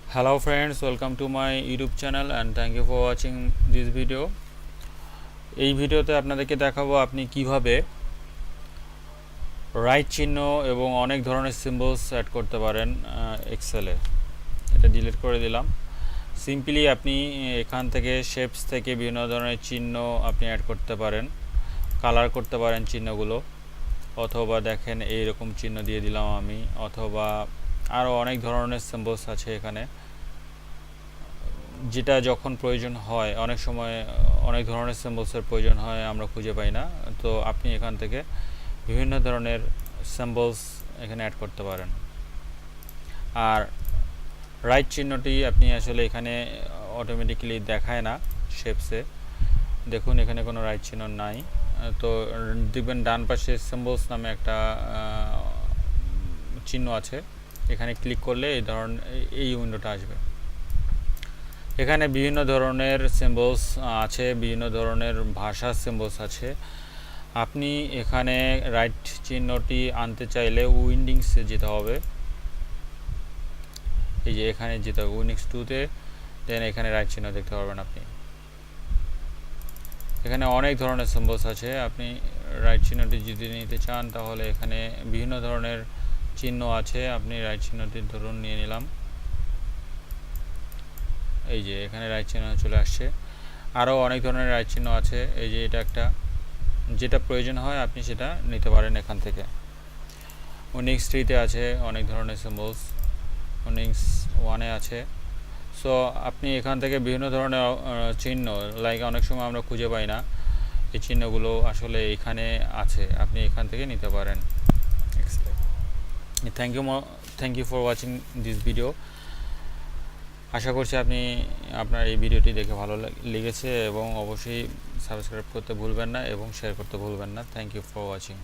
Hello friends, welcome to my YouTube channel and thank you for watching this video. এই ভিডিওতে আপনাদেরকে দেখাবো আপনি কিভাবে রাইট চিহ্ন এবং অনেক ধরনের সিম্বলস অ্যাড করতে পারেন এক্সেলে। এটা ডিলিট করে দিলাম। সিম্পলি আপনি এখান থেকে শেপস থেকে বিভিন্ন ধরনের চিহ্ন আপনি অ্যাড করতে পারেন, কালার করতে পারেন চিহ্নগুলো, অথবা দেখেন এইরকম চিহ্ন দিয়ে দিলাম আমি, অথবা আরও অনেক ধরনের সিম্বলস আছে এখানে, যেটা যখন প্রয়োজন হয়। অনেক সময় অনেক ধরনের সিম্বলসের প্রয়োজন হয়, আমরা খুঁজে পাই না। তো আপনি এখান থেকে বিভিন্ন ধরনের সিম্বলস এখানে অ্যাড করতে পারেন। আর রাইট চিহ্নটি আপনি আসলে এখানে অটোমেটিক্যালি দেখায় না শেপসে। দেখুন এখানে কোনো রাইট চিহ্ন নাই। তো দেখবেন ডান পাশে সিম্বলস নামে একটা চিহ্ন আছে, এখানে ক্লিক করলে এই উইন্ডোটা আসবে। এখানে বিভিন্ন ধরনের সিম্বলস আছে, বিভিন্ন ধরনের ভাষার সিম্বলস আছে। আপনি এখানে রাইট চিহ্নটি আনতে চাইলে উইন্ডিংসে যেতে হবে। এই যে এখানে যেতে হবে উইন্ডিংস 2-তে, দেন এখানে রাইট চিহ্ন দেখতে পারবেন আপনি। এখানে অনেক ধরনের সিম্বলস আছে। আপনি রাইট চিহ্নটি যদি নিতে চান তাহলে এখানে বিভিন্ন ধরনের চিহ্ন আছে। আপনি রাইট চিহ্নটি ধরুন নিয়ে নিলাম। এই যে এখানে রাইট চিহ্ন চলে আসছে। আরও অনেক ধরনের রাইট চিহ্ন আছে। এই যে এটা একটা, যেটা প্রয়োজন হয় আপনি সেটা নিতে পারেন এখান থেকে। উইন্ডিংস 3-তে আছে অনেক ধরনের সিম্বলস, উইন্ডিংস 1-এ আছে। সো আপনি এখান থেকে বিভিন্ন ধরনের চিহ্ন, লাইক অনেক সময় আমরা খুঁজে পাই না, এই চিহ্নগুলো আসলে এখানে আছে, আপনি এখান থেকে নিতে পারেন। Thank you for watching this video. আশা করছি আপনার এই ভিডিওটি দেখে ভালো লেগেছে, এবং অবশ্যই সাবস্ক্রাইব করতে ভুলবেন না এবং শেয়ার করতে ভুলবেন না। Thank you for watching.